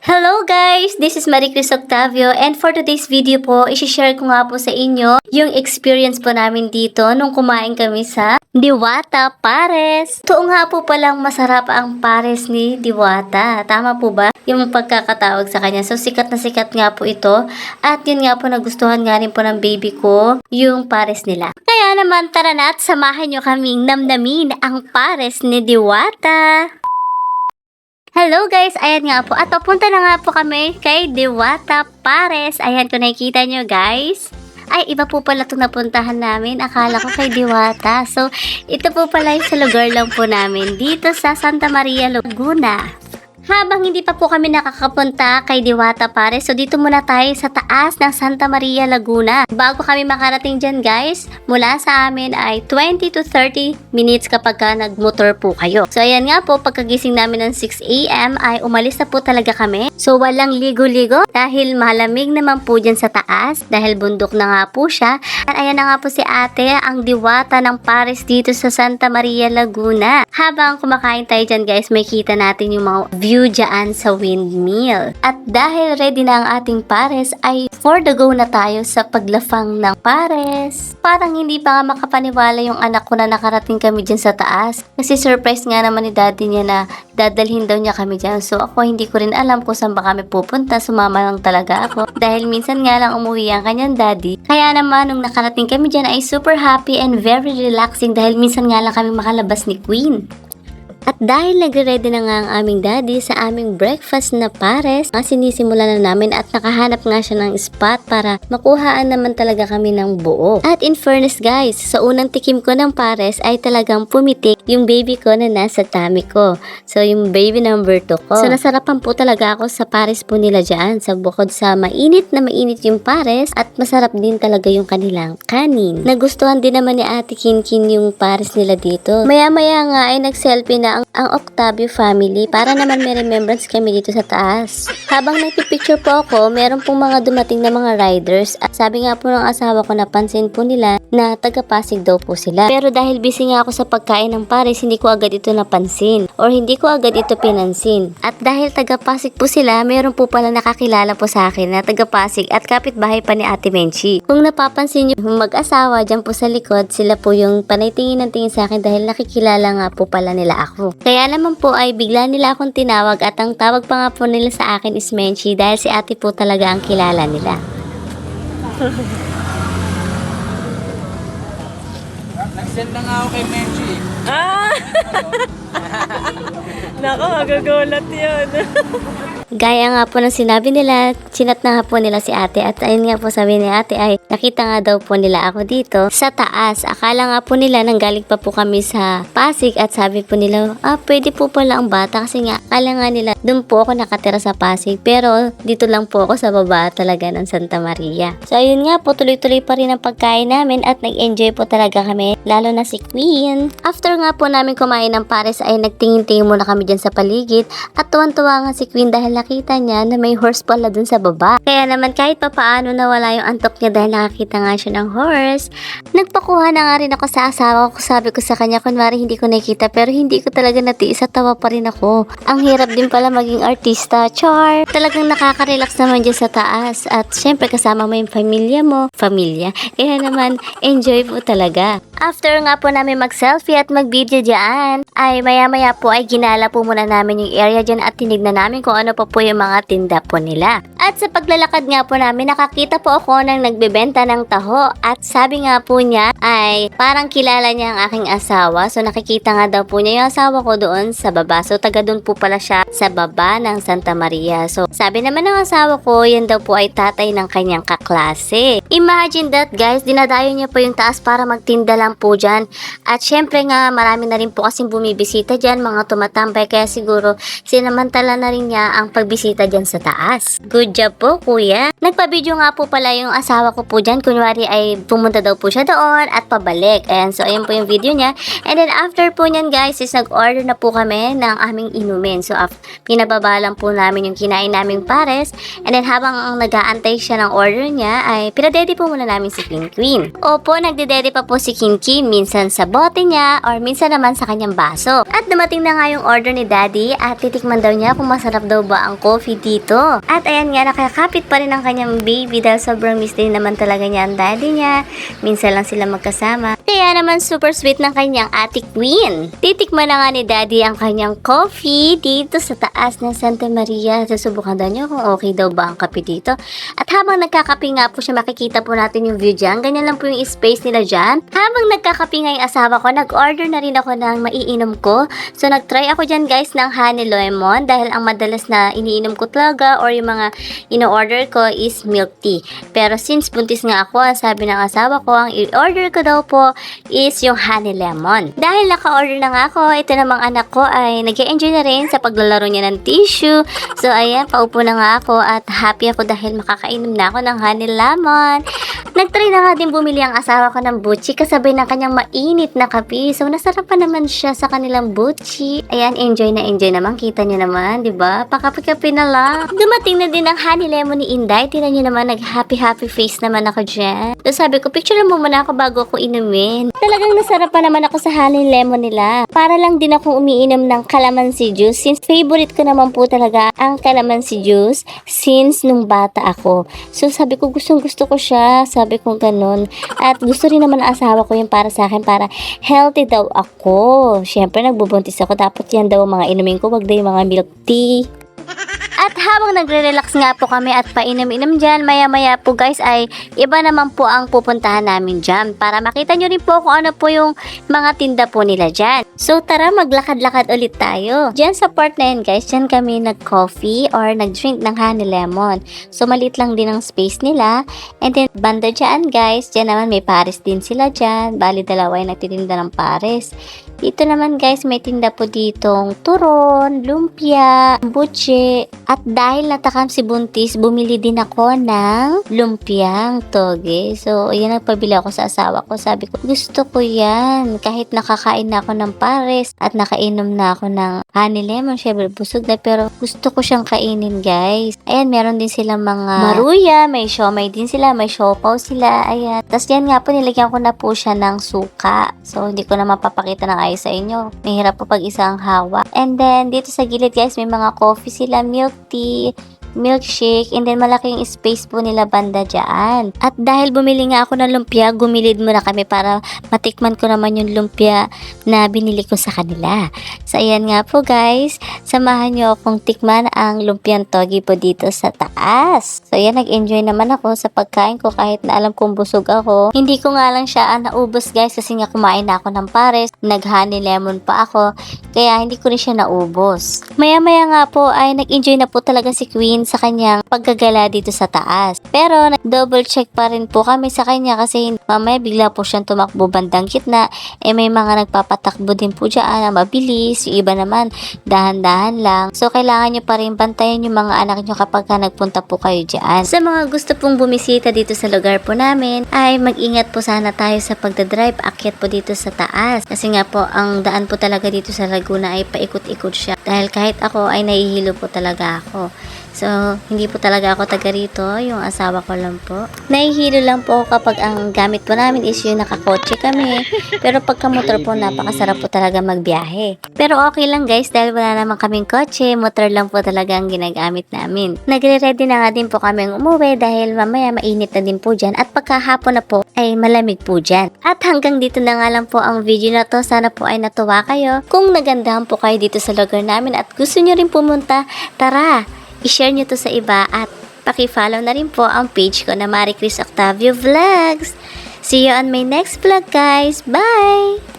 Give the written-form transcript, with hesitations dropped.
Hello guys! This is Marie Cris Octavio and for today's video po, isi-share ko nga po sa inyo yung experience po namin dito nung kumain kami sa Diwata Pares. Totoo nga po palang masarap ang pares ni Diwata. Tama po ba? Yung pagkakatawag sa kanya. So sikat na sikat nga po ito at yun nga po nagustuhan nga rin po ng baby ko yung pares nila. Kaya naman tara na at samahan nyo kaming namnamin ang pares ni Diwata. Hello guys! Ayan nga po. At papunta na nga po kami kay Diwata Pares. Ayan kung nakikita nyo guys. Ay, iba po pala itong napuntahan namin. Akala ko kay Diwata. So, ito po pala yung sa lugar lang po namin. Dito sa Santa Maria, Laguna. Habang hindi pa po kami nakakapunta kay Diwata Pares, so dito muna tayo sa taas ng Santa Maria, Laguna. Bago kami makarating dyan guys, mula sa amin ay 20 to 30 minutes kapag ka nagmotor po kayo. So ayan nga po, pagkagising namin ng 6 AM ay umalis na po talaga kami. So walang ligo-ligo dahil malamig naman po dyan sa taas dahil bundok na nga po siya. At ayan na nga po si ate, ang Diwata ng Pares dito sa Santa Maria, Laguna. Habang kumakain tayo dyan guys, may kita natin yung mga view dyan sa windmill. At dahil ready na ang ating pares ay for the go na tayo sa paglafang ng pares. Parang hindi pa nga makapaniwala yung anak ko na nakarating kami dyan sa taas. Kasi surprise nga naman ni daddy niya na dadalhin daw niya kami dyan. So ako hindi ko rin alam kung saan ba kami pupunta. Sumama lang talaga ako. Dahil minsan nga lang umuwi ang kanyang daddy. Kaya naman nung nakarating kami dyan ay super happy and very relaxing dahil minsan nga lang kami makalabas ni Queen. At dahil nagre-ready na nga ang aming daddy sa aming breakfast na pares, sinisimulan na namin at nakahanap nga siya ng spot para makuhaan naman talaga kami ng buo. At in fairness guys, sa unang tikim ko ng pares ay talagang pumitik yung baby ko na nasa tummy ko. So yung baby number 2 ko. So nasarapan po talaga ako sa pares po nila dyan. Sa bukod sa mainit na mainit yung pares at masarap din talaga yung kanilang kanin. Nagustuhan din naman ni Ate Kinkin yung pares nila dito. Maya-maya nga ay nag-selfie na ang Octavio family para naman may remembrance kami dito sa taas. Habang nagpipicture po ako, meron pong mga dumating na mga riders at sabi nga po ng asawa ko napansin po nila na taga-Pasig daw po sila. Pero dahil busy nga ako sa pagkain ng pares, hindi ko agad ito napansin or hindi ko agad ito pinansin. At dahil taga-Pasig po sila, meron po pala nakakilala po sa akin na taga-Pasig at kapitbahay pa ni Ate Menchi. Kung napapansin nyo, yung mag-asawa dyan po sa likod, sila po yung panay tingin ng tingin sa akin dahil nakikilala nga po pala nila ako. Kaya naman po ay bigla nila akong tinawag at ang tawag pa nga po nila sa akin is Menchi dahil si ate po talaga ang kilala nila. Nag-send na nga ako kay Menchi. Nako, magagulat yun. Gaya nga po ng sinabi nila, chinat na nga po nila si ate at ayun nga po sabi ni ate ay nakita nga daw po nila ako dito sa taas. Akala nga po nila nanggaling pa po kami sa Pasig at sabi po nila, pwede po pala ang bata kasi nga akala nga nila doon po ako nakatira sa Pasig pero dito lang po ako sa baba talaga ng Santa Maria. So ayun nga po, tuloy-tuloy pa rin ang pagkain namin at nag-enjoy po talaga kami, lalo na si Queen. After nga po namin kumain ng pares ay nagtingin-tingin muna kami dyan sa paligid at tuwan-tuwa nga si Queen dahil nakita niya na may horse pala dun sa baba. Kaya naman kahit papaano nawala yung antok niya dahil nakakita nga siya ng horse. Nagpakuha na nga rin ako sa asawa ko. Sabi ko sa kanya, kunwari hindi ko nakita pero hindi ko talaga natiis at tawa pa rin ako. Ang hirap din pala maging artista. Char! Talagang nakaka-relax naman dyan sa taas. At syempre kasama mo yung pamilya mo. Pamilya. Kaya naman enjoy po talaga. After nga po namin mag-selfie at mag-video dyan, ay maya-maya po ay ginala po muna namin yung area dyan at tinignan namin kung ano pa po yung mga tinda po nila. At sa paglalakad nga po namin, nakakita po ako ng nagbebenta ng taho at sabi nga po niya ay parang kilala niya ang aking asawa. So nakikita nga daw po niya yung asawa ko doon sa baba. So taga doon po pala siya sa baba ng Santa Maria. So sabi naman ng asawa ko, yan daw po ay tatay ng kanyang kaklase. Imagine that guys, dinadayo niya po yung taas para magtinda lang po dyan. At syempre nga marami na rin po kasing bumibisita dyan, mga tumatambay, kaya siguro sinamantala na rin niya ang pagbisita dyan sa taas. Good job po kuya. Nagpa-video nga po pala yung asawa ko po dyan, kunwari ay pumunta daw po siya doon at pabalik. Ayan, so ayun po yung video niya. And then after po nyan guys is nag-order na po kami ng aming inumin. So pinababa lang po namin yung kinain naming pares. And then habang nag-aantay siya ng order niya ay pinadede po muna namin si Queen. Opo, nagdedede pa po si Queen tangki, minsan sa bote niya, or minsan naman sa kanyang baso. At dumating na nga yung order ni Daddy at titikman daw niya kung masarap daw ba ang coffee dito. At ayan nga, nakakapit pa rin ang kanyang baby dahil sobrang miss din naman talaga niya ang daddy niya. Minsan lang sila magkasama. Kaya naman super sweet ng kanyang ate Queen. Titikman na nga ni Daddy ang kanyang coffee dito sa taas ng Santa Maria. Susubukan daw niya kung okay daw ba ang kape dito. At habang nagkakape nga po siya, makikita po natin yung view dyan. Ganyan lang po yung space nila dyan. Habang nagkakape nga yung asawa ko, nag-order na rin ako ng maiinom ko. So nag-try ako dyan guys ng honey lemon dahil ang madalas na iniinom ko talaga or yung mga ino-order ko is milk tea. Pero since buntis nga ako, ang sabi ng asawa ko, ang i-order ko daw po is yung honey lemon. Dahil naka-order na nga ako, ito namang anak ko ay nag-enjoy na rin sa paglalaro niya ng tissue. So ayan, paupo na nga ako at happy ako dahil makakainom na ako ng honey lemon. Nag-try na nga din bumili ang asawa ko ng butchi kasabay ng kanyang mainit na kape. So nasarap pa naman siya sa kanilang butchi. Ayan, enjoy na enjoy naman. Kita niyo naman, di ba? Pakape-kape na lang. Dumating na din ang honey lemon ni Inday. Tingnan niyo naman, nag-happy happy face naman ako dyan. So sabi ko, picture mo muna ako bago ako inumin. Talagang nasarap pa naman ako sa honey lemon nila. Para lang din ako umiinom ng calamansi juice since favorite ko naman po talaga ang calamansi juice since nung bata ako. So sabi ko, gustong gusto ko siya. Sabi ko ganun. At gusto rin naman ang asawa ko yung para sa akin para healthy daw ako. Siyempre nagbubuntis ako. Dapat yan daw ang mga inumin ko. Wag daw yung mga milk tea. At habang nagre-relax nga po kami at painom-inom dyan, maya-maya po guys ay iba naman po ang pupuntahan namin dyan para makita nyo rin po kung ano po yung mga tinda po nila dyan. So tara, maglakad-lakad ulit tayo. Dyan sa part na yan guys, dyan kami nag-coffee or nag-drink ng honey lemon. So maliit lang din ang space nila. And then banda dyan guys, dyan naman may pares din sila dyan. Bali dalawa yung nagtitinda ng pares. Dito naman guys, may tinda po ditong turon, lumpia, butche. At dahil natakam si Buntis, bumili din ako ng lumpiang toge. So, ayan, nagpabili ako sa asawa ko. Sabi ko, gusto ko yan. Kahit nakakain na ako ng pares at nakainom na ako ng honey lemon. Syempre, busog na. Pero gusto ko siyang kainin, guys. Ayan, meron din silang mga maruya. May siomay din sila. May siopaw sila. Ayan. Tapos yan nga po, nilagyan ko na po siya ng suka. So, hindi ko na mapapakita ng ayos sa inyo. Mahirap po pag isang hawa. And then, dito sa gilid, guys, may mga coffee sila, milk tea, milkshake, and then malaking space po nila banda dyan. At dahil bumili nga ako ng lumpia, gumilid muna kami para matikman ko naman yung lumpia na binili ko sa kanila. So ayan nga po guys, samahan nyo akong tikman ang lumpiang togi po dito sa taas. So ayan, nag-enjoy naman ako sa pagkain ko kahit na alam kong busog ako. Hindi ko nga lang siya naubos guys kasi nga kumain na ako ng pares, nag-honey lemon pa ako, kaya hindi ko rin siya naubos. Maya-maya nga po ay nag-enjoy na po talaga si Queen sa kanyang paggagala dito sa taas. Pero double check pa rin po kami sa kanya kasi mamaya bigla po siyang tumakbo bandang gitna. May mga nagpapatakbo din po dyan na mabilis. Yung iba naman dahan-dahan lang. So kailangan nyo pa rin bantayan yung mga anak nyo kapag nagpunta po kayo dyan. Sa mga gusto pong bumisita dito sa lugar po namin ay mag-ingat po sana tayo sa pagdadrive. Akyat po dito sa taas. Kasi nga po ang daan po talaga dito sa Laguna ay paikot-ikot siya. Dahil kahit ako ay nahihilo po talaga ako. So, hindi po talaga ako taga rito, yung asawa ko lang po. Nahihilo lang po kapag ang gamit po namin is yung nakakotse kami. Pero pagka motor po, napakasarap po talaga magbiyahe. Pero okay lang guys, dahil wala naman kaming kotse, motor lang po talaga ang ginagamit namin. Nagre-ready na nga din po kami umuwi dahil mamaya mainit na din po dyan. At pagkahapon na po, ay malamig po dyan. At hanggang dito na nga lang po ang video na to. Sana po ay natuwa kayo. Kung nagandahan po kayo dito sa lugar namin at gusto nyo rin pumunta, tara! I-share nyo to sa iba at paki-follow na rin po ang page ko na Marie Cris Octavio Vlogs. See you on my next vlog guys. Bye!